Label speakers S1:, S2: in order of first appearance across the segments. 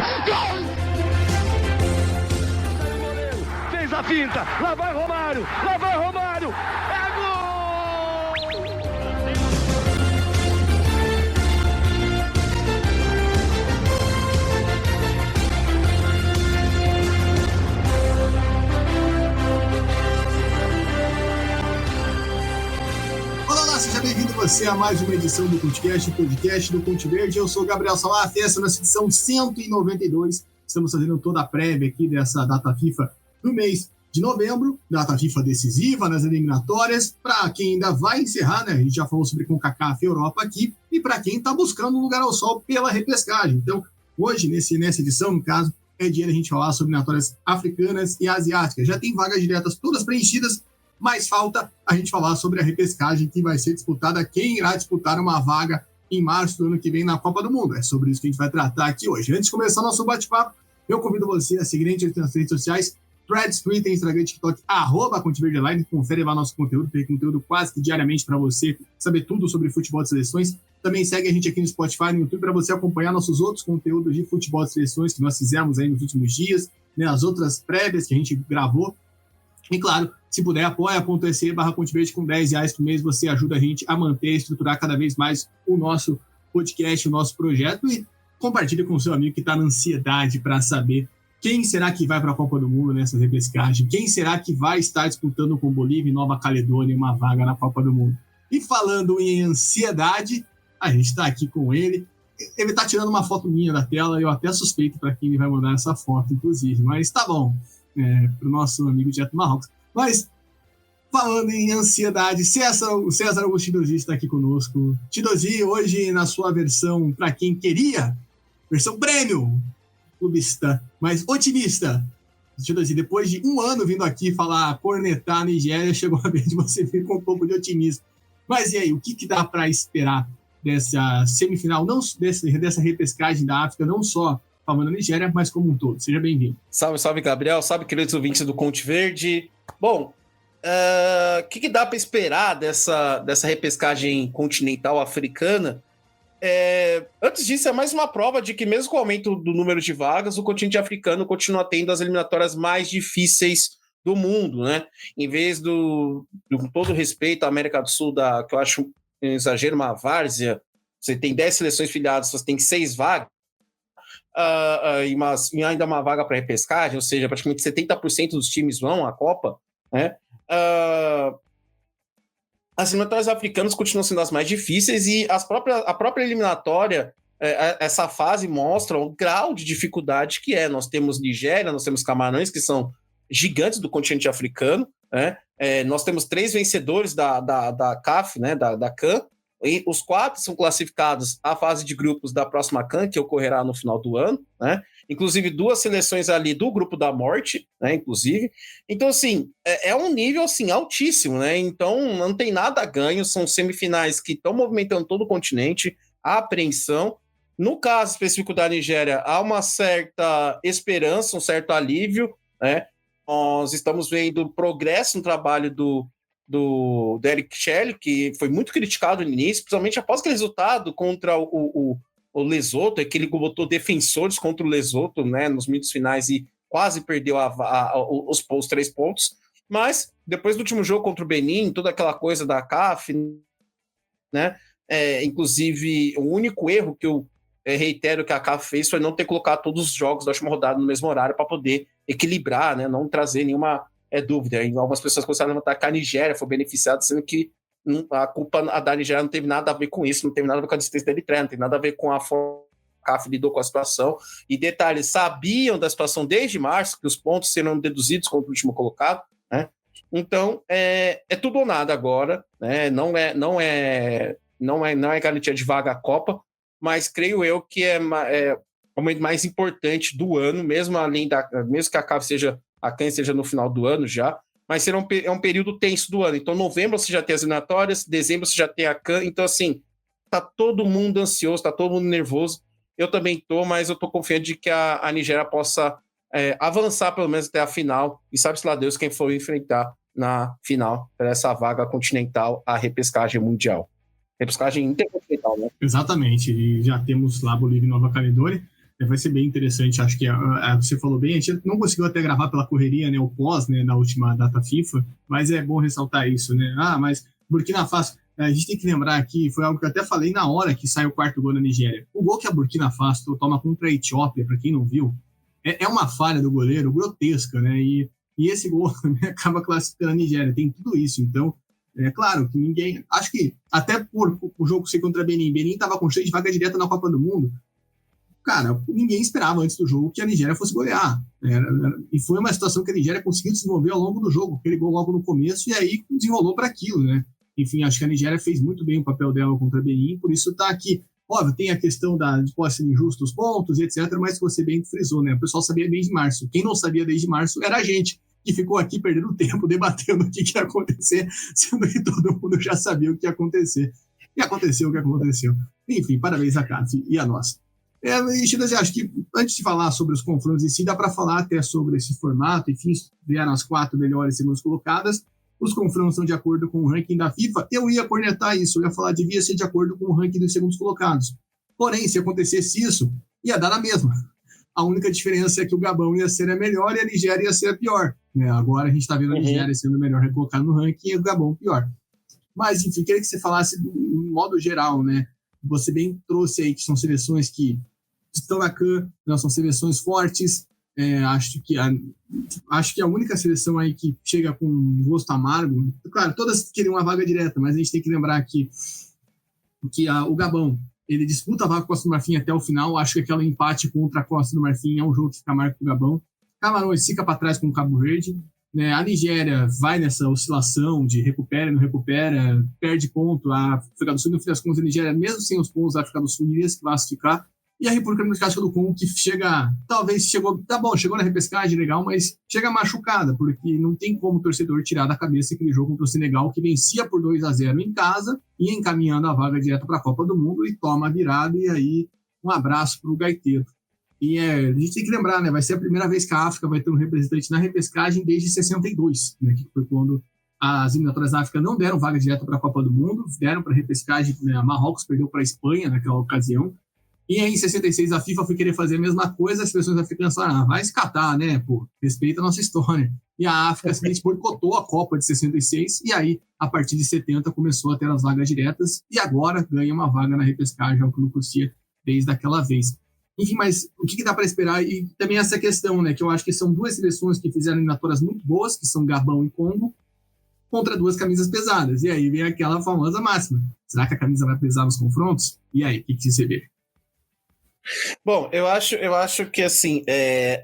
S1: Gol! Fez a finta, lá vai Romário, é gol!
S2: Seja bem-vindo você a mais uma edição do CultCast, o podcast do Cult Verde. Eu sou o Gabriel Salaf, essa é a nossa edição 192. Estamos fazendo toda a prévia aqui dessa data FIFA do mês de novembro, data FIFA decisiva nas eliminatórias, para quem ainda vai encerrar, né? A gente já falou sobre CONCACAF Europa aqui, e para quem está buscando um lugar ao sol pela repescagem. Então, hoje, nessa edição, no caso, é dia da gente falar sobre eliminatórias africanas e asiáticas. Já tem vagas diretas todas preenchidas, mas falta a gente falar sobre a repescagem que vai ser disputada, quem irá disputar uma vaga em março do ano que vem na Copa do Mundo. É sobre isso que a gente vai tratar aqui hoje. Antes de começar nosso bate-papo, eu convido você a seguir a gente nas redes sociais, Threads, Twitter, Instagram, TikTok, @CultVerdeLine. Confere lá nosso conteúdo, tem conteúdo quase que diariamente para você saber tudo sobre futebol de seleções. Também segue a gente aqui no Spotify, no YouTube, para você acompanhar nossos outros conteúdos de futebol de seleções que nós fizemos aí nos últimos dias, né, as outras prévias que a gente gravou. E claro, se puder, apoia.se/CultVerde com R$10 por mês, você ajuda a gente a manter e estruturar cada vez mais o nosso podcast, o nosso projeto, e compartilha com o seu amigo que está na ansiedade para saber quem será que vai para a Copa do Mundo nessa repescagem, quem será que vai estar disputando com Bolívia e Nova Caledônia uma vaga na Copa do Mundo. E falando em ansiedade, a gente está aqui com ele. Ele está tirando uma foto minha da tela, eu até suspeito para quem ele vai mandar essa foto, inclusive, mas tá bom. Para o nosso amigo direto do Marrocos. Mas, falando em ansiedade, o César Augusto Tidosi está aqui conosco. Tidosi, hoje na sua versão, para quem queria, versão prêmio, clubista, mas otimista. Tidosi, depois de um ano vindo aqui falar cornetar a Nigéria, chegou a vez de você vir com um pouco de otimismo. Mas e aí, o que dá para esperar dessa semifinal, não dessa repescagem da África, não só falando da Nigéria, mas como um todo? Seja bem-vindo.
S3: Salve, salve, Gabriel. Salve, queridos ouvintes do Cult Verde. Bom, o que dá para esperar dessa repescagem continental africana? Antes disso, é mais uma prova de que, mesmo com o aumento do número de vagas, o continente africano continua tendo as eliminatórias mais difíceis do mundo, né? Em vez com todo respeito à América do Sul, que eu acho um exagero, uma várzea, você tem 10 seleções filiadas, você tem 6 vagas, e ainda uma vaga para repescagem, ou seja, praticamente 70% dos times vão à Copa, né? As eliminatórias africanas continuam sendo as mais difíceis, e a própria eliminatória, essa fase mostra o grau de dificuldade que é. Nós temos Nigéria, nós temos Camarões, que são gigantes do continente africano, né? Nós temos 3 vencedores da CAF, né? da CAN, e os 4 são classificados à fase de grupos da próxima CAN, que ocorrerá no final do ano, né? Inclusive 2 seleções ali do grupo da morte, né? Inclusive. Então, assim, é um nível assim, altíssimo, né? Então, não tem nada a ganho, são semifinais que estão movimentando todo o continente, há apreensão. No caso específico da Nigéria, há uma certa esperança, um certo alívio, né? Nós estamos vendo progresso no trabalho do Eric Chelle, que foi muito criticado no início, principalmente após aquele resultado contra o Lesotho, que ele botou defensores contra o Lesotho, né, nos minutos finais, e quase perdeu os 3 pontos. Mas depois do último jogo contra o Benin, toda aquela coisa da CAF, né, inclusive o único erro que eu reitero que a CAF fez foi não ter colocado todos os jogos da última rodada no mesmo horário para poder equilibrar, né, não trazer nenhuma dúvida. E algumas pessoas começaram a levantar que a Nigéria foi beneficiada, sendo que a culpa da Nigéria não teve nada a ver com isso, não teve nada a ver com a distância da Eritreia, não tem nada a ver com a forma que a CAF lidou com a situação. E detalhe, sabiam da situação desde março, que os pontos serão deduzidos contra o último colocado, né? Então, é tudo ou nada agora, né? Não é garantia de vaga à Copa, mas creio eu que é o momento mais importante do ano, mesmo que a CAF a CAN seja no final do ano já, mas será um período tenso do ano. Então, novembro você já tem as eliminatórias, dezembro você já tem a CAN. Então, assim, tá todo mundo ansioso, tá todo mundo nervoso. Eu também tô, mas eu tô confiante de que a Nigéria possa avançar pelo menos até a final, e sabe-se lá Deus quem for enfrentar na final para essa vaga continental, a repescagem mundial. Repescagem intercontinental, né?
S2: Exatamente, e já temos lá Bolívia e Nova Caledônia. Vai ser bem interessante, acho que você falou bem, a gente não conseguiu até gravar pela correria, né, o pós, né, na última data FIFA, mas é bom ressaltar isso, né? Mas Burkina Faso, a gente tem que lembrar aqui, foi algo que eu até falei na hora que saiu o quarto gol na Nigéria. O gol que a Burkina Faso toma contra a Etiópia, para quem não viu, é uma falha do goleiro grotesca, né? E esse gol acaba classificando a Nigéria, tem tudo isso. Então, é claro que ninguém... Acho que até por o jogo ser contra Benin estava com cheio de vaga direta na Copa do Mundo. Cara, ninguém esperava antes do jogo que a Nigéria fosse golear. E foi uma situação que a Nigéria conseguiu desenvolver ao longo do jogo, aquele gol logo no começo, e aí desenrolou para aquilo, né? Enfim, acho que a Nigéria fez muito bem o papel dela contra Benin, por isso está aqui. Óbvio, tem a questão de pode ser injusto os pontos, etc., mas você bem frisou, né? O pessoal sabia desde março. Quem não sabia desde março era a gente, que ficou aqui perdendo tempo, debatendo o que ia acontecer, sendo que todo mundo já sabia o que ia acontecer. E aconteceu o que aconteceu. Enfim, parabéns a CAF e a nossa. Acho que antes de falar sobre os confrontos em si, dá para falar até sobre esse formato. Enfim, vieram as 4 melhores segundas colocadas. Os confrontos são de acordo com o ranking da FIFA. Eu ia cornetar isso, eu ia falar que devia ser de acordo com o ranking dos segundos colocados. Porém, se acontecesse isso, ia dar na mesma. A única diferença é que o Gabão ia ser a melhor e a Nigéria ia ser a pior. Agora a gente está vendo a Nigéria sendo melhor recolocada no ranking e o Gabão pior. Mas, enfim, queria que você falasse de modo geral, né? Você bem trouxe aí que são seleções que estão na CAN, não são seleções fortes. Acho que a única seleção aí que chega com um gosto amargo, claro, todas queriam uma vaga direta, mas a gente tem que lembrar que o Gabão, ele disputa a vaga com a Costa do Marfim até o final. Acho que aquele empate contra a Costa do Marfim é um jogo que fica marcado com o Gabão. Camarões fica para trás com o Cabo Verde, né? A Nigéria vai nessa oscilação de recupera, não recupera, perde ponto. A África do Sul, no fim das contas, a Nigéria, mesmo sem os pontos, a África do Sul iria se classificar. E a República Democrática do Congo, que chegou na repescagem, legal, mas chega machucada, porque não tem como o torcedor tirar da cabeça aquele jogo contra o Senegal, que vencia por 2-0 em casa, e encaminhando a vaga direto para a Copa do Mundo, e toma a virada, e aí um abraço para o Gaiteiro. E a gente tem que lembrar, né, vai ser a primeira vez que a África vai ter um representante na repescagem desde 62, né, que foi quando as eliminatórias da África não deram vaga direta para a Copa do Mundo, deram para a repescagem, né, a Marrocos perdeu para a Espanha naquela ocasião. E aí, em 66, a FIFA foi querer fazer a mesma coisa, as seleções africanas falaram, vai se catar, né, pô, respeita a nossa história. E a África simplesmente boicotou a Copa de 66, e aí, a partir de 70, começou a ter as vagas diretas, e agora ganha uma vaga na repescagem, algo que não acontecia desde aquela vez. Enfim, mas o que dá para esperar? E também essa questão, né, que eu acho que são duas seleções que fizeram eliminatórias muito boas, que são Gabão e Congo, contra duas camisas pesadas. E aí vem aquela famosa máxima. Será que a camisa vai pesar nos confrontos? E aí, o que você vê?
S3: Bom, eu acho que assim,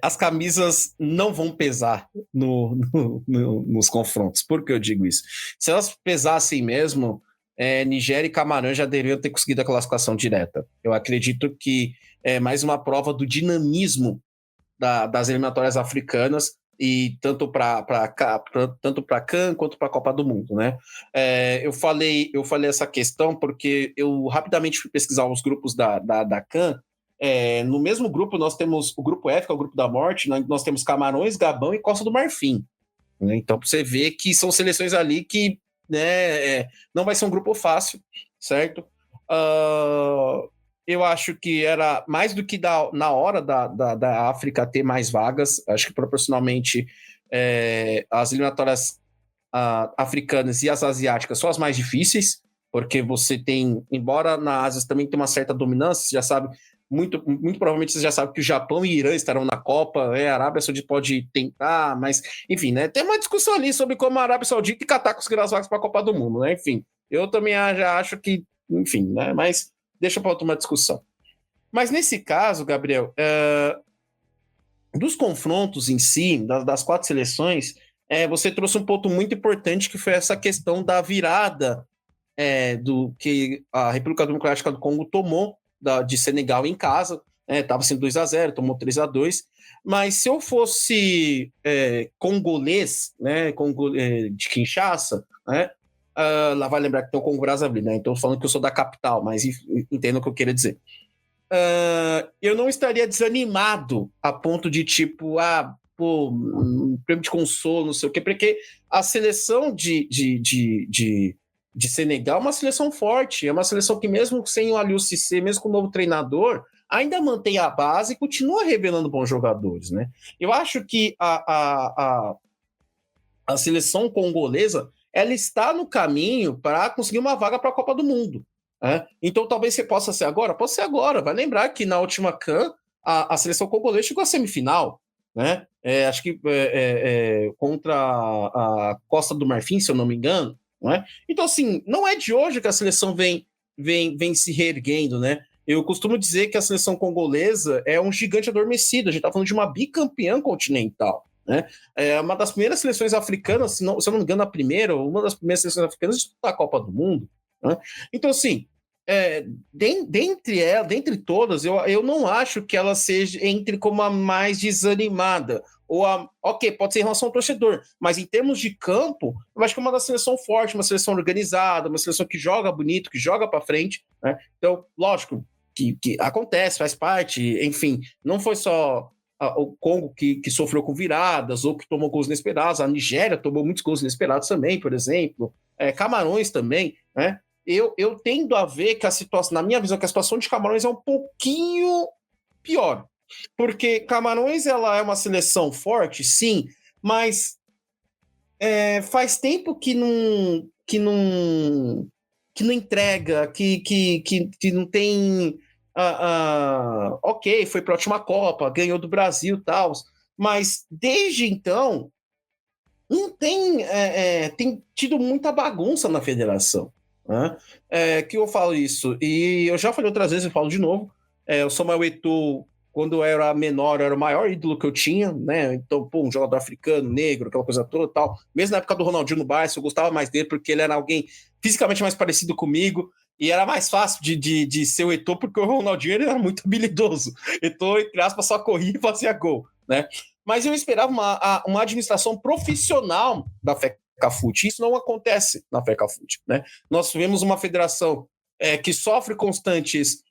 S3: as camisas não vão pesar nos confrontos. Por que eu digo isso? Se elas pesassem mesmo, Nigéria e Camarões já deveriam ter conseguido a classificação direta. Eu acredito que é mais uma prova do dinamismo das eliminatórias africanas, e tanto para a CAN quanto para a Copa do Mundo, né? Eu falei essa questão porque eu rapidamente fui pesquisar os grupos da CAN. No mesmo grupo nós temos o grupo F, que é o grupo da morte, nós temos Camarões, Gabão e Costa do Marfim, né? Então você vê que são seleções ali que, né, não vai ser um grupo fácil, certo? Eu acho que era mais do que na hora da África ter mais vagas. Acho que proporcionalmente as eliminatórias africanas e as asiáticas são as mais difíceis, porque você tem, embora na Ásia também tem uma certa dominância, você já sabe, muito provavelmente você já sabe que o Japão e Irã estarão na Copa, a Arábia Saudita pode tentar, mas enfim, né, tem uma discussão ali sobre como a Arábia Saudita e Catar conseguiram as vagas para a Copa do Mundo, né? Enfim, eu também já acho que, enfim, né, mas deixa para outra discussão. Mas nesse caso, Gabriel, dos confrontos em si, das 4 seleções, você trouxe um ponto muito importante, que foi essa questão da virada do que a República Democrática do Congo tomou de Senegal em casa, estava sendo 2-0, tomou 3-2, mas se eu fosse congolês, né, de Kinshasa, né, lá vai lembrar que tem o Congo Brazzaville, né, então falando que eu sou da capital, mas entendo o que eu queria dizer. Eu não estaria desanimado a ponto de tipo, um prêmio de consolo, não sei o quê, porque a seleção de Senegal é uma seleção forte, é uma seleção que mesmo sem o Aliou Cissé, mesmo com o novo treinador, ainda mantém a base e continua revelando bons jogadores, né? Eu acho que a seleção congolesa, ela está no caminho para conseguir uma vaga para a Copa do Mundo, né? Então talvez você possa ser agora, pode ser agora. Vai lembrar que na última CAN a seleção congolesa chegou à semifinal, né? Acho que contra a Costa do Marfim, se eu não me engano, não é? Então, assim, não é de hoje que a seleção vem se reerguendo, né? Eu costumo dizer que a seleção congolesa é um gigante adormecido. A gente está falando de uma bicampeã continental, né? É uma das primeiras seleções africanas, se eu não me engano, a primeira, ou uma das primeiras seleções africanas a disputar a Copa do Mundo, né? Então, assim, dentre todas, eu não acho que ela entre como a mais desanimada. Ok, pode ser em relação ao torcedor, mas em termos de campo, eu acho que é uma da seleção forte, uma seleção organizada, uma seleção que joga bonito, que joga para frente, né? Então, lógico, que acontece, faz parte, enfim, não foi só o Congo que sofreu com viradas ou que tomou gols inesperados, a Nigéria tomou muitos gols inesperados também, por exemplo, Camarões também, né? Eu tendo a ver que a situação, na minha visão, que a situação de Camarões é um pouquinho pior, porque Camarões ela é uma seleção forte, sim, mas faz tempo que não entrega, que não tem. Ok, foi para a última Copa, ganhou do Brasil e tal, mas desde então não tem, tem tido muita bagunça na federação, né? Que eu falo isso, e eu já falei outras vezes, eu falo de novo, o Samuel Eto'o, quando eu era menor, era o maior ídolo que eu tinha, né? Então, um jogador africano, negro, aquela coisa toda e tal. Mesmo na época do Ronaldinho no Barça, eu gostava mais dele porque ele era alguém fisicamente mais parecido comigo e era mais fácil de ser o Eto'o porque o Ronaldinho ele era muito habilidoso. Eto'o, entre aspas, só corria e fazia gol, né? Mas eu esperava uma administração profissional da FECAFUT. Isso não acontece na FECAFUT, né? Nós tivemos uma federação que sofre constantes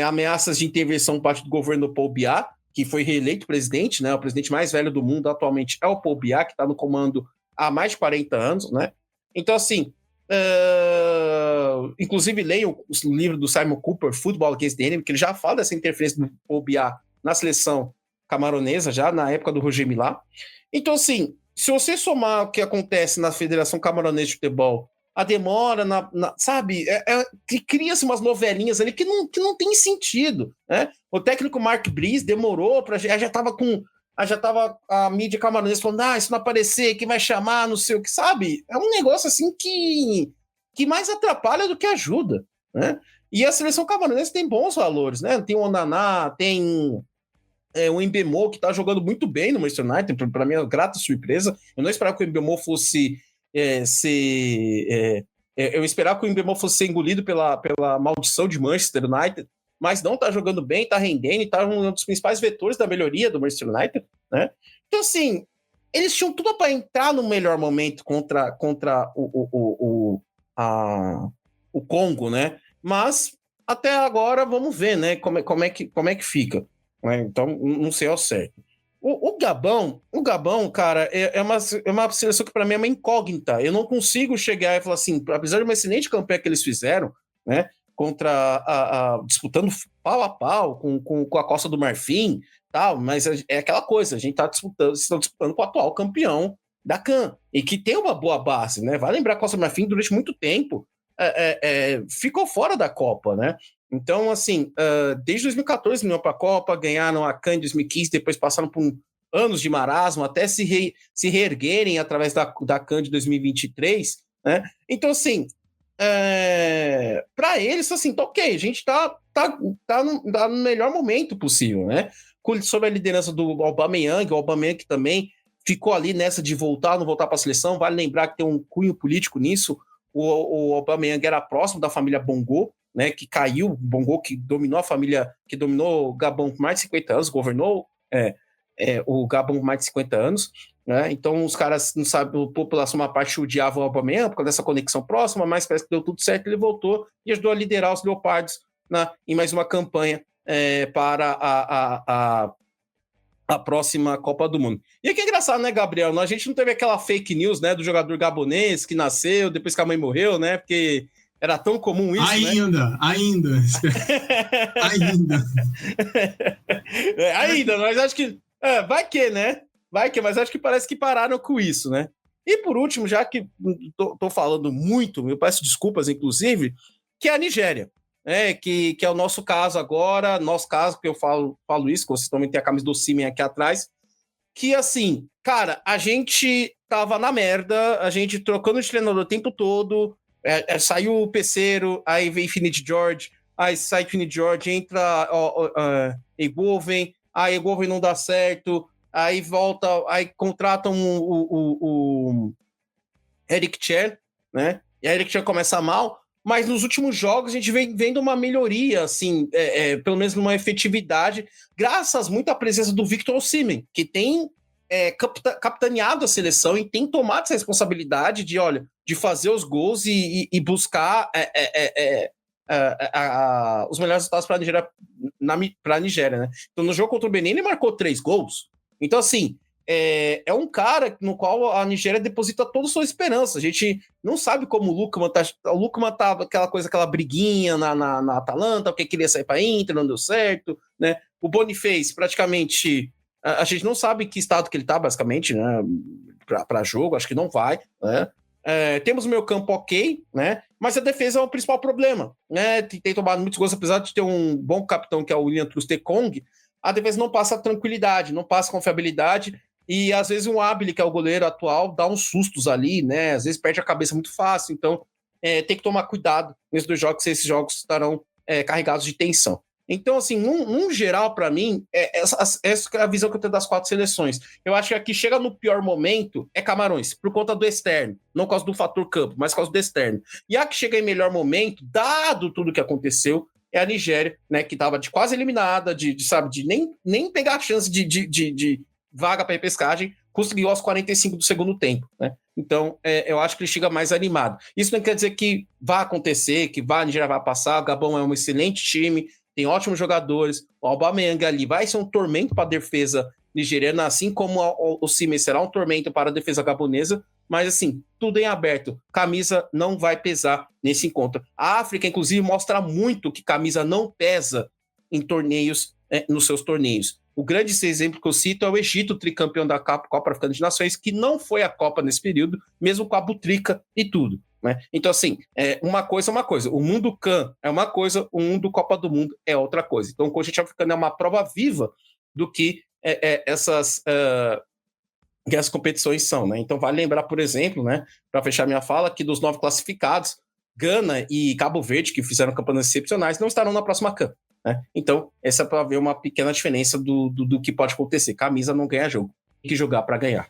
S3: ameaças de intervenção por parte do governo Paul Biya, que foi reeleito presidente, né? O presidente mais velho do mundo atualmente é o Paul Biya, que está no comando há mais de 40 anos, né? Então, assim, inclusive leio o livro do Simon Cooper, Football Against the Enemy, que ele já fala dessa interferência do Paul Biya na seleção camaronesa, já na época do Roger Milá. Então, assim, se você somar o que acontece na Federação Camaronesa de Futebol, a demora, sabe? Cria-se umas novelinhas ali que não tem sentido, né? O técnico Mark Brice demorou para já estava a mídia camaronesa falando, isso não aparecer, quem vai chamar, não sei o que, sabe? É um negócio assim que mais atrapalha do que ajuda, né? E a seleção camaronesa tem bons valores, né? Tem o Onaná, tem o Mbemo, que tá jogando muito bem no Manchester United, para mim é uma grata surpresa. Eu não esperava que o Mbemo fosse eu esperava que o Mbemo fosse ser engolido pela maldição de Manchester United, mas não tá jogando bem, tá rendendo e tá um dos principais vetores da melhoria do Manchester United, né? Então, assim, eles tinham tudo para entrar no melhor momento contra o Congo, né? Mas até agora vamos ver, né? Como é que fica, né? Então, não sei ao certo. O Gabão, cara, é uma seleção que para mim é uma incógnita. Eu não consigo chegar e falar assim, apesar de uma excelente campanha que eles fizeram, né, disputando pau a pau com a Costa do Marfim, tal, mas é aquela coisa, a gente estão disputando com o atual campeão da CAN, e que tem uma boa base, né? Vai lembrar, a Costa do Marfim durante muito tempo ficou fora da Copa, né? Então, assim, desde 2014 não para a Copa, ganharam a CAN em 2015, depois passaram por anos de marasmo, até se reerguerem através da CAN de 2023, né? Então, assim, para eles, assim, tá ok, a gente tá no melhor momento possível, né? Sob a liderança do Aubameyang, o Aubameyang também ficou ali nessa de voltar ou não voltar para a seleção. Vale lembrar que tem um cunho político nisso. O Aubameyang era próximo da família Bongo, né, que caiu, Bongo, que dominou a família, que dominou o Gabão por mais de 50 anos, governou o Gabão por mais de 50 anos, né? Então os caras não sabem, a população, uma parte odiava o Aubameyang por causa dessa conexão próxima, mas parece que deu tudo certo, ele voltou e ajudou a liderar os Leopardos em mais uma campanha para a próxima Copa do Mundo. E aqui é engraçado, né, Gabriel? A gente não teve aquela fake news, né, do jogador gabonês que nasceu depois que a mãe morreu, né, porque Era tão comum isso,
S2: ainda.
S3: Ainda, mas acho que... vai que, né? Vai que, mas acho que parece que pararam com isso, né? E por último, já que tô falando muito, eu peço desculpas, inclusive, que é a Nigéria, né? Que é o nosso caso agora, nosso caso, que eu falo isso, que vocês também tem a camisa do Simen aqui atrás, que assim, cara, a gente tava na merda, a gente trocando de treinador o tempo todo, saiu o Peceiro, aí vem Finidi George, aí sai Finidi George, entra Eguoven, aí Eguoven não dá certo, aí volta, aí contratam o Eric Cher, né? E a Eric Cher começa mal, mas nos últimos jogos a gente vem vendo uma melhoria, assim, pelo menos numa efetividade, graças muito à presença do Victor Osimhen, que tem capitaneado a seleção e tem tomado essa responsabilidade de fazer os gols e buscar os melhores resultados para a Nigéria, né? Então, no jogo contra o Benin, ele marcou 3 gols. Então, assim, é um cara no qual a Nigéria deposita toda a sua esperança. A gente não sabe como o Lukman tá. O Lukman tá aquela briguinha na Atalanta, porque queria sair para a Inter, não deu certo, né? O Boniface, praticamente, a gente não sabe em que estado que ele tá, basicamente, né? Para jogo, acho que não vai, né? Temos o meio campo ok, né? Mas a defesa é o principal problema, né? Tem tomado muitos gols, apesar de ter um bom capitão que é o William Troost-Ekong, a defesa não passa tranquilidade, não passa confiabilidade, e às vezes um Abile, que é o goleiro atual, dá uns sustos ali, né? Às vezes perde a cabeça muito fácil, então tem que tomar cuidado nesses 2 jogos, se esses jogos estarão carregados de tensão. Então, assim, num geral, para mim, essa é a visão que eu tenho das 4 seleções. Eu acho que a que chega no pior momento é Camarões, por conta do externo, não por causa do fator campo, mas por causa do externo. E a que chega em melhor momento, dado tudo que aconteceu, é a Nigéria, né, que estava quase eliminada, de nem pegar a chance de vaga para repescagem, conseguiu aos 45 do segundo tempo, né? Então, eu acho que ele chega mais animado. Isso não quer dizer que vai acontecer, que a Nigéria vai passar. O Gabão é um excelente time, tem ótimos jogadores. O Aubameyang ali vai ser um tormento para a defesa nigeriana, assim como o Simen será um tormento para a defesa gabonesa. Mas, assim, tudo em aberto. Camisa não vai pesar nesse encontro. A África, inclusive, mostra muito que camisa não pesa em torneios, nos seus torneios. O grande exemplo que eu cito é o Egito, tricampeão da Copa Africana de Nações, que não foi a Copa nesse período, mesmo com a butrica e tudo, né? Então, assim, uma coisa é uma coisa. O mundo CAN é uma coisa, o mundo Copa do Mundo é outra coisa. Então, o continente africano é uma prova viva do que essas competições são, né? Então, vale lembrar, por exemplo, né, para fechar minha fala, que dos 9 classificados, Gana e Cabo Verde, que fizeram campanhas excepcionais, não estarão na próxima CAN. Né? Então, essa é para ver uma pequena diferença do que pode acontecer. Camisa não ganha jogo, tem que jogar para ganhar.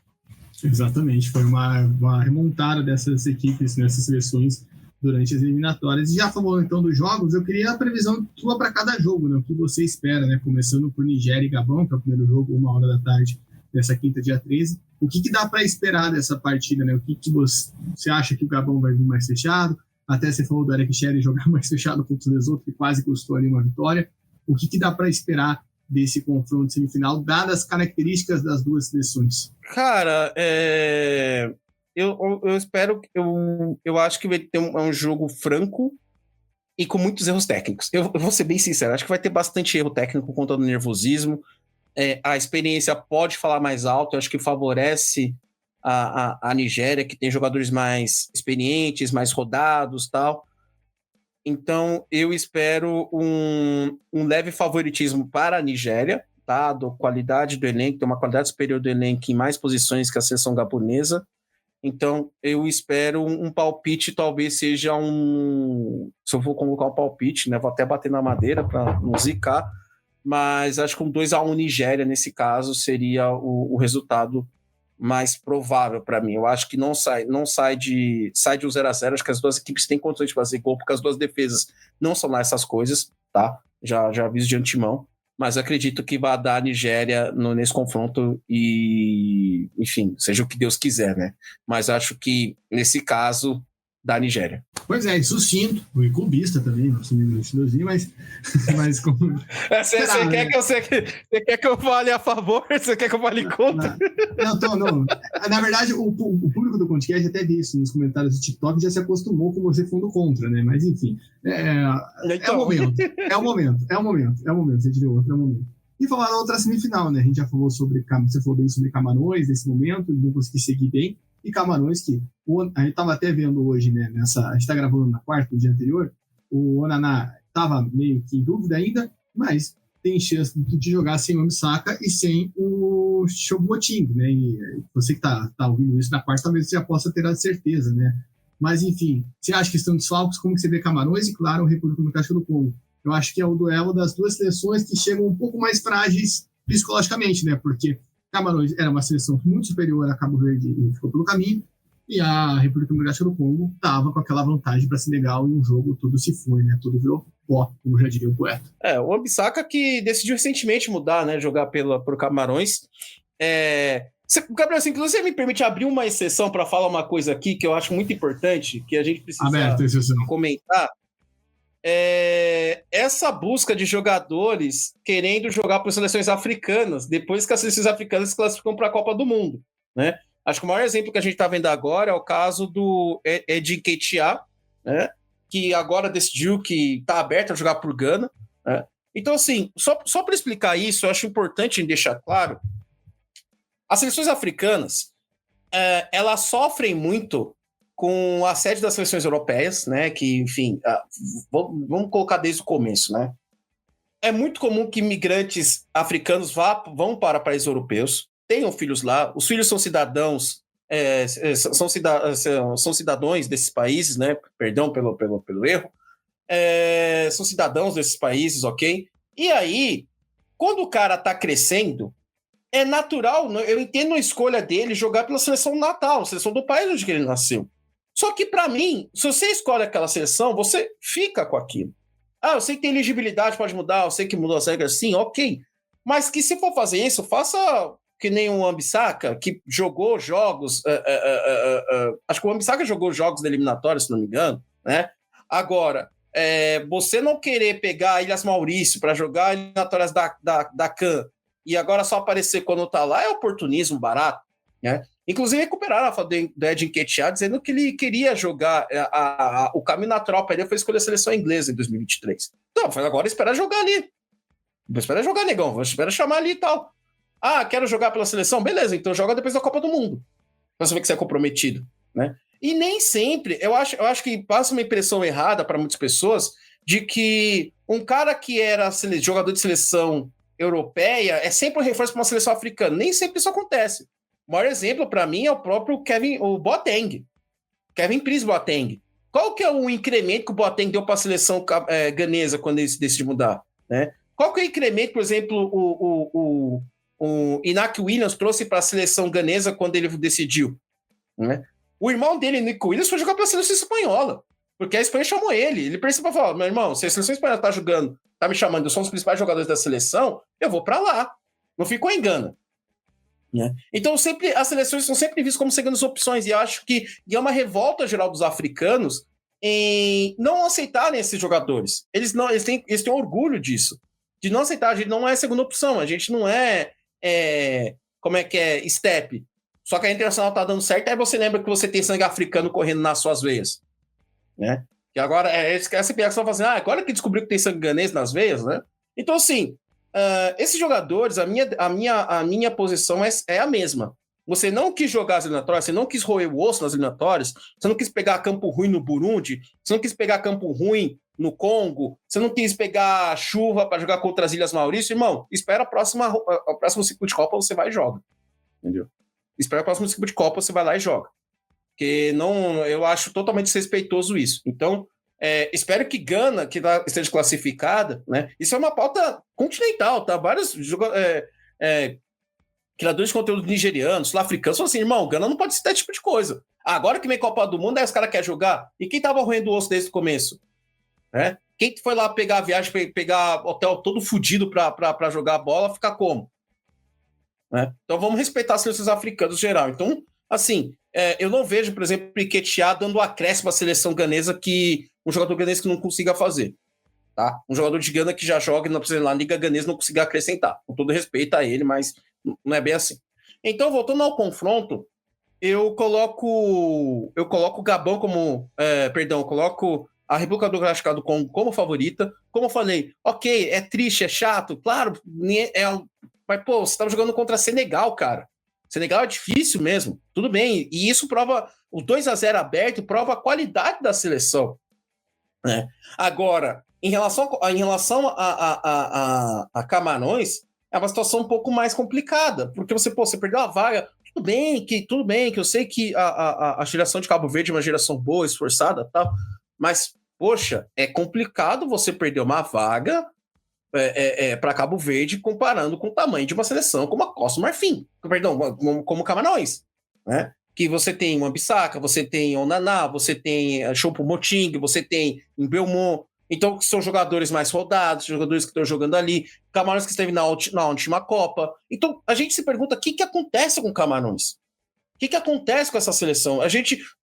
S2: Exatamente, foi uma remontada dessas equipes, nessas seleções durante as eliminatórias. E já falou então dos jogos, eu queria a previsão tua para cada jogo, né? O que você espera, né? Começando por Nigéria e Gabão, que é o primeiro jogo, 1h dessa quinta, dia 13. O que dá para esperar dessa partida, né? O que você acha que o Gabão vai vir mais fechado? Até você falou do Eric Cher jogar mais fechado contra o Lesotho, que quase custou ali uma vitória. O que dá para esperar desse confronto semifinal, dadas as características das 2 seleções?
S3: Cara, eu espero, eu acho que vai ter um jogo franco e com muitos erros técnicos. Eu vou ser bem sincero, acho que vai ter bastante erro técnico por conta do nervosismo. A experiência pode falar mais alto, eu acho que favorece a Nigéria, que tem jogadores mais experientes, mais rodados e tal. Então, eu espero um leve favoritismo para a Nigéria, dado a qualidade do elenco, tem uma qualidade superior do elenco em mais posições que a seleção gabonesa. Então, eu espero um palpite, talvez seja se eu for colocar um palpite, né, vou até bater na madeira para não zicar, mas acho que um 2-1 Nigéria, nesse caso, seria o resultado mais provável para mim. Eu acho que não sai de um 0-0. Acho que as 2 equipes têm condições de fazer gol, porque as 2 defesas não são lá essas coisas, tá? Já aviso de antemão. Mas acredito que vai dar a Nigéria nesse confronto e, enfim, seja o que Deus quiser, né? Mas acho que, nesse caso, da Nigéria.
S2: Pois é, sucinto, e clubista também, nosso amigo investidorzinho, mas como...
S3: Você quer que eu fale a favor? Você quer que eu fale contra?
S2: Não. Na verdade, o público do podcast até vê isso nos comentários do TikTok, já se acostumou com você falando contra, né? Mas enfim, é o momento, você diria outro, é o momento. E falar da outra semifinal, né? A gente já falou você falou bem sobre Camarões nesse momento, não consegui seguir bem. E Camarões, que a gente estava até vendo hoje, né? A gente está gravando na quarta, no dia anterior, o Onaná estava meio que em dúvida ainda, mas tem chance de jogar sem o Misaka e sem o Choupo-Moting, né? E você que está ouvindo isso na quarta, talvez você já possa ter a certeza, né? Mas, enfim, você acha que estão desfalques? Como que você vê Camarões e, claro, o República Democrática do Congo? Eu acho que é o duelo das duas seleções que chegam um pouco mais frágeis psicologicamente, né? Porque Camarões era uma seleção muito superior a Cabo Verde e ficou pelo caminho, e a República Democrática do Congo estava com aquela vantagem para Senegal e um jogo tudo se foi, né? Tudo virou pó, como já diria o poeta.
S3: O Wan-Bissaka que decidiu recentemente mudar, né? Jogar por Camarões. Gabriel, assim, inclusive você me permite abrir uma exceção para falar uma coisa aqui que eu acho muito importante, que a gente precisa comentar. Essa busca de jogadores querendo jogar por seleções africanas, depois que as seleções africanas se classificam para a Copa do Mundo, né? Acho que o maior exemplo que a gente está vendo agora é o caso do Eddie Nketiah, né? Que agora decidiu que está aberto a jogar por Gana, né? Então, assim, só para explicar isso, eu acho importante deixar claro, as seleções africanas, elas sofrem muito com o assédio das seleções europeias, né, que, enfim, vamos colocar desde o começo, né? É muito comum que imigrantes africanos vão para países europeus, tenham filhos lá, os filhos são cidadãos, são cidadãos desses países, né? Perdão pelo erro, são cidadãos desses países, ok? E aí, quando o cara está crescendo, é natural, eu entendo a escolha dele jogar pela seleção natal, seleção do país onde ele nasceu. Só que, para mim, se você escolhe aquela seleção, você fica com aquilo. Eu sei que tem elegibilidade, pode mudar, eu sei que mudou as regras, sim, ok. Mas que se for fazer isso, faça que nem o Wan-Bissaka, que jogou jogos... acho que o Wan-Bissaka jogou jogos da eliminatória, se não me engano, né? Agora, você não querer pegar Ilhas Maurício para jogar eliminatórias da CAN e agora só aparecer quando tá lá é oportunismo barato, né? Inclusive, recuperaram a fala do Eddie Nketiah dizendo que ele queria jogar o caminho natural para ele foi escolher a seleção inglesa em 2023. Então, agora espera jogar ali. Espera jogar, negão. Espera chamar ali e tal. Quero jogar pela seleção? Beleza, então joga depois da Copa do Mundo. Pra você ver que você é comprometido, né? E nem sempre, eu acho que passa uma impressão errada para muitas pessoas de que um cara que era jogador de seleção europeia é sempre um reforço para uma seleção africana. Nem sempre isso acontece. O maior exemplo, para mim, é o próprio Boateng. Kevin Prince Boateng. Qual que é o incremento que o Boateng deu para a seleção ganesa quando ele decidiu mudar? Né? Qual que é o incremento, por exemplo, o Iñaki Williams trouxe para a seleção ganesa quando ele decidiu? Né? O irmão dele, Nico Williams, foi jogar para a seleção espanhola, porque a Espanha chamou ele. Ele percebeu e falou: meu irmão, se a seleção espanhola está jogando, está me chamando, eu sou um dos principais jogadores da seleção, eu vou para lá. Não ficou em Gana. Né? Então, as seleções são sempre vistas como segundas opções, e eu acho que é uma revolta geral dos africanos em não aceitarem esses jogadores. Eles têm orgulho disso, de não aceitar. A gente não é segunda opção, a gente não step. Só que a Internacional tá dando certo, aí você lembra que você tem sangue africano correndo nas suas veias. Né? Que agora, essa piada fazendo, agora que descobriu que tem sangue ganês nas veias, né? Então, assim, esses jogadores, a minha posição é a mesma. Você não quis jogar as eliminatórias, você não quis roer o osso nas eliminatórias, você não quis pegar campo ruim no Burundi, você não quis pegar campo ruim no Congo, você não quis pegar chuva para jogar contra as Ilhas Maurício, irmão, espera o próximo ciclo de Copa, você vai e joga. Entendeu? Espera o próximo ciclo de Copa, você vai lá e joga. Porque eu acho totalmente desrespeitoso isso. Então, espero que Gana, que esteja classificada, né? Isso é uma pauta continental, tá? Vários criadores de conteúdo nigerianos, sul-africanos, falam assim, irmão, Gana não pode ser esse tipo de coisa. Agora que vem Copa do Mundo, aí os caras querem jogar. E quem tava roendo o osso desde o começo? Né? Quem foi lá pegar a viagem, pegar hotel todo fudido para jogar a bola, ficar como? Né? Então vamos respeitar as seleções africanas em geral. Então, assim, eu não vejo, por exemplo, Nketiah dando acréscimo à seleção ganesa que um jogador ganês que não consiga fazer. Tá? Um jogador de Gana que já joga na Liga Ganesa não consiga acrescentar. Com todo respeito a ele, mas não é bem assim. Então, voltando ao confronto, eu coloco o Gabão eu coloco a República Democrática do Congo como favorita. Como eu falei, ok, é triste, é chato, claro, mas, pô, você estava jogando contra Senegal, cara. Senegal é difícil mesmo, tudo bem. E isso prova, o 2-0 aberto, prova a qualidade da seleção. Né? Agora, em relação a Camarões, é uma situação um pouco mais complicada, porque você perdeu a vaga. Tudo bem que eu sei que a geração de Cabo Verde é uma geração boa, esforçada, tal, mas, poxa, é complicado você perder uma vaga para Cabo Verde comparando com o tamanho de uma seleção como a Costa do Marfim, como Camarões, né? Que você tem uma Bissaka, você tem Onaná, você tem Choupo-Moting, você tem Mbeumo. Então, são jogadores mais rodados, jogadores que estão jogando ali, Camarões que esteve na última Copa. Então, a gente se pergunta o que acontece com o Camarões? O que acontece com essa seleção?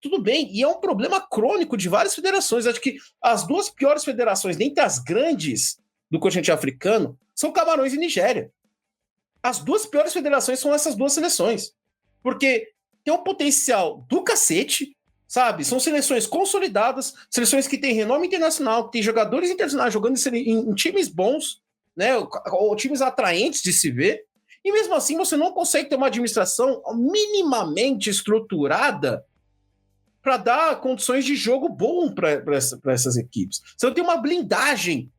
S3: Tudo bem, e é um problema crônico de várias federações. Acho que as duas piores federações, dentre as grandes do continente africano, são Camarões e Nigéria. As duas piores federações são essas duas seleções. Porque tem um potencial do cacete, sabe? São seleções consolidadas, seleções que têm renome internacional, que têm jogadores internacionais jogando em times bons, né? Ou times atraentes de se ver, e mesmo assim você não consegue ter uma administração minimamente estruturada para dar condições de jogo bom para essas equipes. Você não tem uma blindagem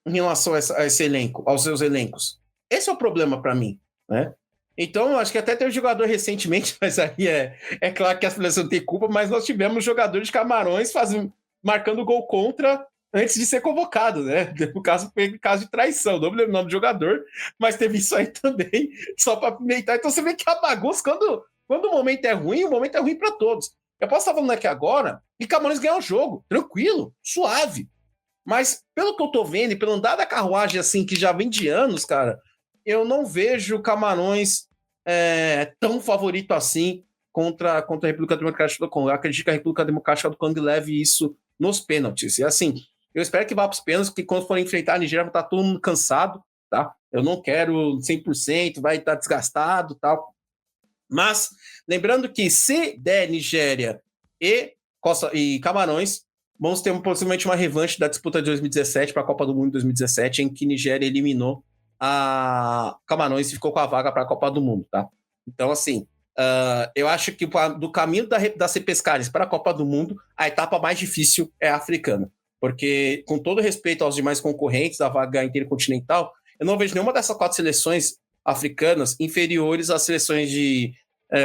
S3: em relação a esse elenco, aos seus elencos. Esse é o problema para mim, né? Então, acho que até teve jogador recentemente, mas aí é claro que a seleção tem culpa, mas nós tivemos jogadores de Camarões marcando gol contra antes de ser convocado, né? No caso, foi caso de traição, não me lembro o nome do jogador, mas teve isso aí também, só para apimentar. Então você vê que a bagunça, quando o momento é ruim, o momento é ruim para todos. Eu posso estar falando aqui agora e Camarões ganhar o jogo, tranquilo, suave. Mas pelo que eu tô vendo e pelo andar da carruagem assim, que já vem de anos, cara, eu não vejo Camarões tão favorito assim contra a República Democrática do Congo. Eu acredito que a República Democrática do Congo leve isso nos pênaltis. E assim, eu espero que vá para os pênaltis, porque quando for enfrentar a Nigéria vai estar todo mundo cansado, tá? Eu não quero 100%, vai estar desgastado e tal. Mas, lembrando que se der Nigéria e Camarões, vamos ter possivelmente uma revanche da disputa de 2017 para a Copa do Mundo de 2017, em que Nigéria eliminou a Camarões e ficou com a vaga para a Copa do Mundo, tá? Então, assim, eu acho que do caminho das repescagens para a Copa do Mundo, a etapa mais difícil é a africana, porque, com todo respeito aos demais concorrentes da vaga intercontinental, eu não vejo nenhuma dessas 4 seleções africanas inferiores às seleções de,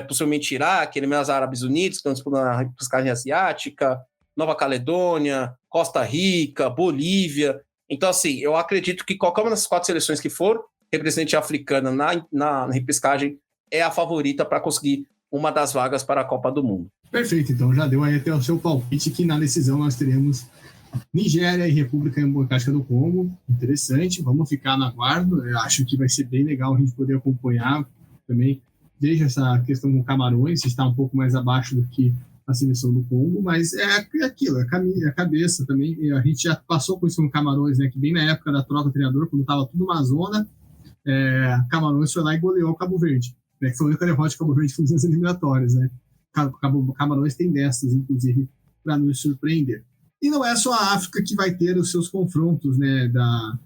S3: possivelmente, Iraque, Emirados Árabes Unidos, que estão disputando a repescagem asiática, Nova Caledônia, Costa Rica, Bolívia. Então, assim, eu acredito que qualquer uma dessas 4 seleções que for representante africana na repescagem é a favorita para conseguir uma das vagas para a Copa do Mundo.
S2: Perfeito, então já deu aí até o seu palpite que na decisão nós teremos Nigéria e República Democrática do Congo. Interessante, vamos ficar na guarda. Eu acho que vai ser bem legal a gente poder acompanhar também. Veja essa questão com Camarões, está um pouco mais abaixo do que a seleção do Congo, mas é aquilo, é a cabeça também. A gente já passou com isso com Camarões, né, que bem na época da troca do treinador, quando estava tudo uma zona, Camarões foi lá e goleou o Cabo Verde, né, que foi a única derrota de Cabo Verde nas eliminatórias. Né. Camarões tem dessas, inclusive, para nos surpreender. E não é só a África que vai ter os seus confrontos, né, da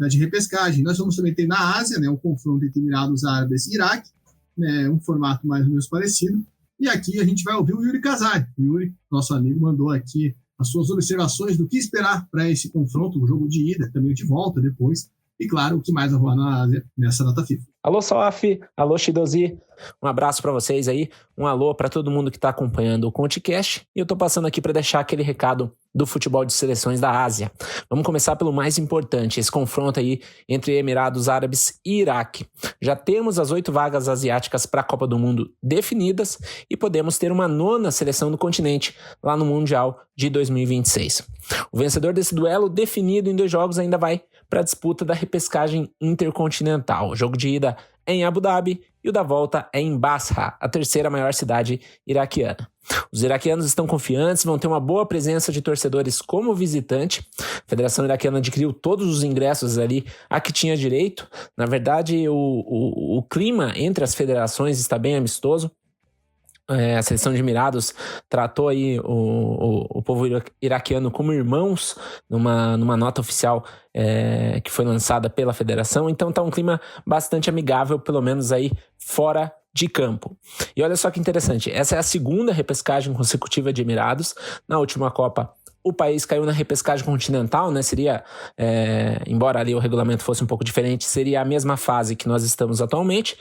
S2: de repescagem. Nós vamos também ter na Ásia, né, um confronto entre Emirados Árabes e Iraque, né, um formato mais ou menos parecido. E aqui a gente vai ouvir o Yuri Casari. O Yuri, nosso amigo, mandou aqui as suas observações do que esperar para esse confronto, o jogo de ida, também de volta depois. E, claro, o que mais vai rolar na Ásia nessa data FIFA.
S4: Alô, Salaf. Alô, Shidozi. Um abraço para vocês aí. Um alô para todo mundo que está acompanhando o ConteCast. E eu estou passando aqui para deixar aquele recado do futebol de seleções da Ásia. Vamos começar pelo mais importante, esse confronto aí entre Emirados Árabes e Iraque. Já temos as 8 vagas asiáticas para a Copa do Mundo definidas e podemos ter uma 9ª seleção do continente lá no Mundial de 2026. O vencedor desse duelo, definido em 2 jogos, ainda vai para a disputa da repescagem intercontinental. O jogo de ida é em Abu Dhabi e o da volta é em Basra, a terceira maior cidade iraquiana. Os iraquianos estão confiantes, vão ter uma boa presença de torcedores como visitante. A Federação Iraquiana adquiriu todos os ingressos ali a que tinha direito. Na verdade, o clima entre as federações está bem amistoso. A seleção de Emirados tratou aí o povo iraquiano como irmãos numa nota oficial que foi lançada pela federação. Então tá um clima bastante amigável, pelo menos aí fora de campo. E olha só que interessante, essa é a segunda repescagem consecutiva de Emirados. Na última Copa, o país caiu na repescagem continental, né? Seria, embora ali o regulamento fosse um pouco diferente, seria a mesma fase que nós estamos atualmente.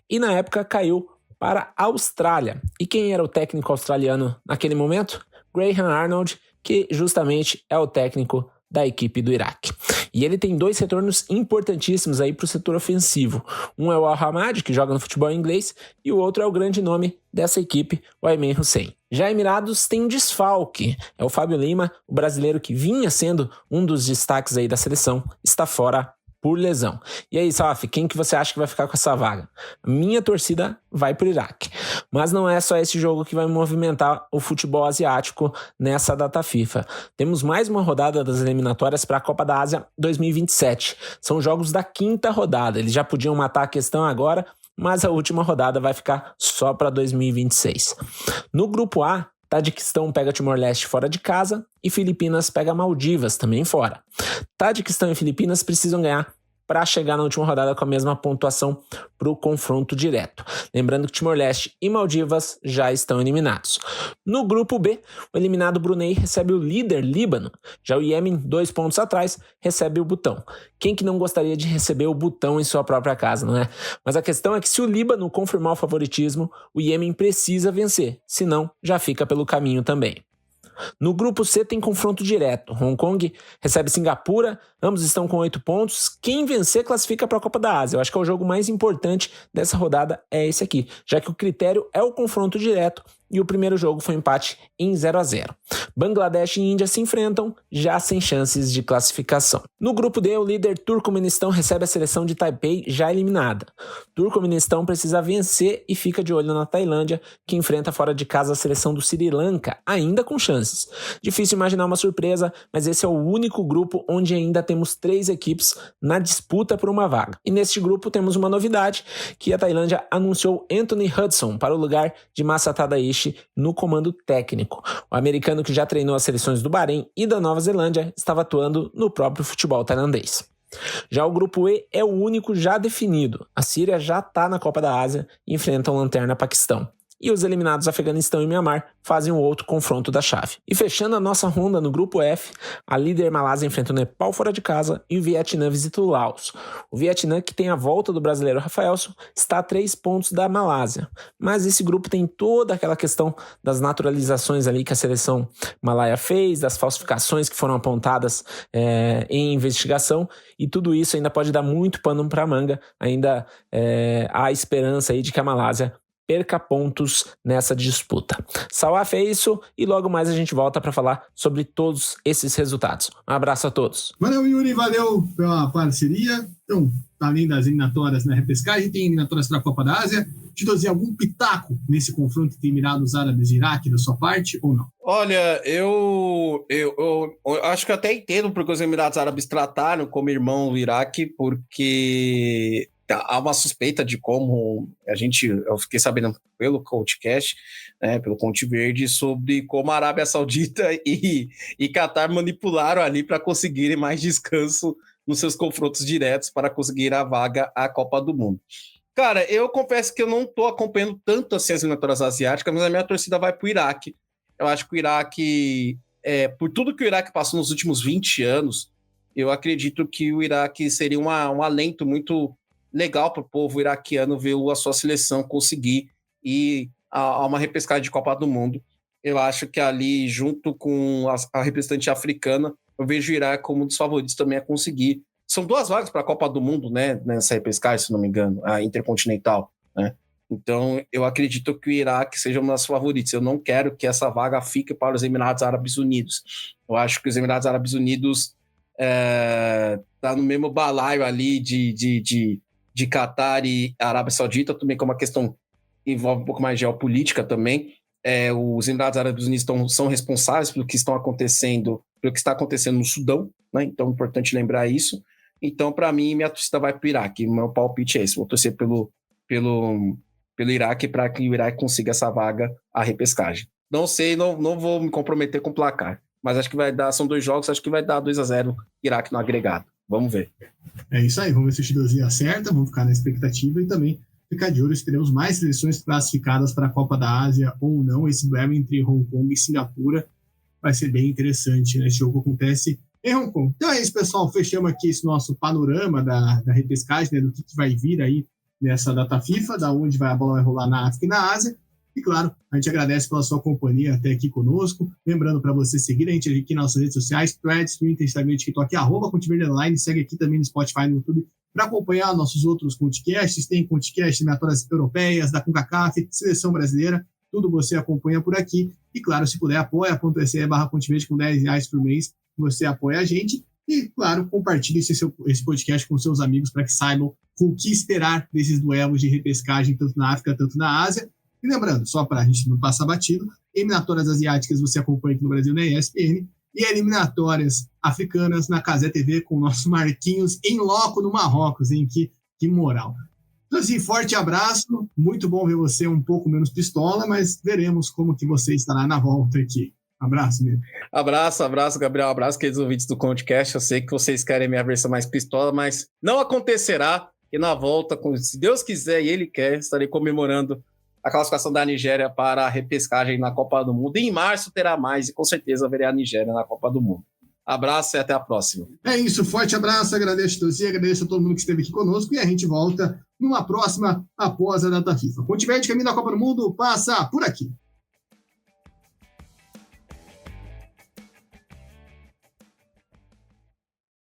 S4: E na época caiu para a Austrália. E quem era o técnico australiano naquele momento? Graham Arnold, que justamente é o técnico da equipe do Iraque. E ele tem 2 retornos importantíssimos aí para o setor ofensivo. Um é o Al-Hamad, que joga no futebol inglês, e o outro é o grande nome dessa equipe, o Ayman Hussein. Já Emirados tem um desfalque. É o Fábio Lima, o brasileiro que vinha sendo um dos destaques aí da seleção, está fora por lesão. E aí, Salaf, quem que você acha que vai ficar com essa vaga? Minha torcida vai pro Iraque. Mas não é só esse jogo que vai movimentar o futebol asiático nessa data FIFA. Temos mais uma rodada das eliminatórias para a Copa da Ásia 2027. São jogos da 5ª rodada. Eles já podiam matar a questão agora, mas a última rodada vai ficar só para 2026. No grupo A, Tajiquistão pega Timor-Leste fora de casa e Filipinas pega Maldivas também fora. Tajiquistão e Filipinas precisam ganhar para chegar na última rodada com a mesma pontuação para o confronto direto. Lembrando que Timor-Leste e Maldivas já estão eliminados. No grupo B, o eliminado Brunei recebe o líder Líbano. Já o Iêmen, 2 pontos atrás, recebe o Butão. Quem que não gostaria de receber o Butão em sua própria casa, não é? Mas a questão é que se o Líbano confirmar o favoritismo, o Iêmen precisa vencer, senão já fica pelo caminho também. No grupo C tem confronto direto. Hong Kong recebe Singapura, ambos estão com 8 pontos. Quem vencer classifica para a Copa da Ásia. Eu acho que é o jogo mais importante dessa rodada é esse aqui, já que o critério é o confronto direto e o primeiro jogo foi um empate em 0-0. Bangladesh e Índia se enfrentam, já sem chances de classificação. No grupo D, o líder Turcomenistão recebe a seleção de Taipei já eliminada. Turcomenistão precisa vencer e fica de olho na Tailândia, que enfrenta fora de casa a seleção do Sri Lanka, ainda com chances. Difícil imaginar uma surpresa, mas esse é o único grupo onde ainda temos 3 equipes na disputa por uma vaga. E neste grupo temos uma novidade, que a Tailândia anunciou Anthony Hudson para o lugar de Masa Tadaishi no comando técnico. O americano, que já treinou as seleções do Bahrein e da Nova Zelândia, estava atuando no próprio futebol tailandês. Já o grupo E é o único já definido. A Síria já está na Copa da Ásia e enfrenta o Lanterna Paquistão. E os eliminados Afeganistão e Mianmar fazem um outro confronto da chave. E fechando a nossa ronda no grupo F, a líder Malásia enfrenta o Nepal fora de casa e o Vietnã visita o Laos. O Vietnã, que tem a volta do brasileiro Rafaelson, está a 3 pontos da Malásia. Mas esse grupo tem toda aquela questão das naturalizações ali que a seleção malaia fez, das falsificações que foram apontadas em investigação, e tudo isso ainda pode dar muito pano para manga. Ainda há esperança aí de que a Malásia perca pontos nessa disputa. Salaf, é isso, e logo mais a gente volta para falar sobre todos esses resultados. Um abraço a todos.
S2: Valeu, Yuri, valeu pela parceria. Então, além das eliminatórias na repescagem, tem eliminatórias para a Copa da Ásia. Tidozinho, algum pitaco nesse confronto entre Emirados Árabes e Iraque da sua parte ou não?
S3: Olha, eu acho que eu até entendo porque os Emirados Árabes trataram como irmão o Iraque, porque há uma suspeita de como eu fiquei sabendo pelo CoachCast, né, pelo Conte Verde, sobre como a Arábia Saudita e Qatar manipularam ali para conseguirem mais descanso nos seus confrontos diretos para conseguir a vaga à Copa do Mundo. Cara, eu confesso que eu não estou acompanhando tanto assim as eliminatórias asiáticas, mas a minha torcida vai para o Iraque. Eu acho que o Iraque, por tudo que o Iraque passou nos últimos 20 anos, eu acredito que o Iraque seria um alento muito legal para o povo iraquiano ver a sua seleção conseguir ir a uma repescagem de Copa do Mundo. Eu acho que ali, junto com a representante africana, eu vejo o Iraque como um dos favoritos também a conseguir. São 2 vagas para a Copa do Mundo, né, nessa repescagem, se não me engano, a Intercontinental, né? Então, eu acredito que o Iraque seja uma das favoritas. Eu não quero que essa vaga fique para os Emirados Árabes Unidos. Eu acho que os Emirados Árabes Unidos tá no mesmo balaio ali de de Catar e Arábia Saudita, também que é uma questão que envolve um pouco mais geopolítica também. Os Emirados Árabes Unidos são responsáveis pelo que está acontecendo no Sudão, né? Então é importante lembrar isso. Então, para mim, minha torcida vai para o Iraque. Meu palpite é esse. Vou torcer pelo Iraque para que o Iraque consiga essa vaga à repescagem. Não sei, não vou me comprometer com o placar, mas acho que vai dar, são 2 jogos, acho que vai dar 2-0 Iraque no agregado. Vamos ver.
S2: É isso aí, vamos ver se o Chidozinho acerta, vamos ficar na expectativa e também ficar de olho se teremos mais seleções classificadas para a Copa da Ásia ou não. Esse duelo entre Hong Kong e Singapura vai ser bem interessante, né? Esse jogo acontece em Hong Kong. Então é isso, pessoal. Fechamos aqui esse nosso panorama da repescagem, né? Do que vai vir aí nessa data FIFA, da onde a bola vai rolar na África e na Ásia. E claro, a gente agradece pela sua companhia até aqui conosco. Lembrando para você seguir a gente aqui nas nossas redes sociais, Threads, Twitter, Instagram, TikTok, @ConteVerde_. Segue aqui também no Spotify e no YouTube para acompanhar nossos outros podcasts. Tem podcast eliminatórias europeias, da CONCACAF, Seleção Brasileira. Tudo você acompanha por aqui. E claro, se puder, apoia.se/ConteVerde com R$10 por mês. Você apoia a gente. E claro, compartilhe esse podcast com seus amigos para que saibam o que esperar desses duelos de repescagem, tanto na África, tanto na Ásia. E lembrando, só para a gente não passar batido, eliminatórias asiáticas você acompanha aqui no Brasil na ESPN e eliminatórias africanas na Cazé TV com o nosso Marquinhos em loco no Marrocos, hein? Que moral. Então assim, forte abraço, muito bom ver você um pouco menos pistola, mas veremos como que você estará na volta aqui. Abraço, meu.
S3: Abraço, Gabriel. Abraço, queridos ouvintes do ConteCast. Eu sei que vocês querem minha versão mais pistola, mas não acontecerá. E na volta, se Deus quiser e Ele quer, estarei comemorando a classificação da Nigéria para a repescagem na Copa do Mundo. E em março terá mais e com certeza verei a Nigéria na Copa do Mundo. Abraço e até a próxima.
S2: É isso, forte abraço, agradeço a todo mundo que esteve aqui conosco e a gente volta numa próxima após a data FIFA. ConteVerde, caminho da Copa do Mundo, passa por aqui.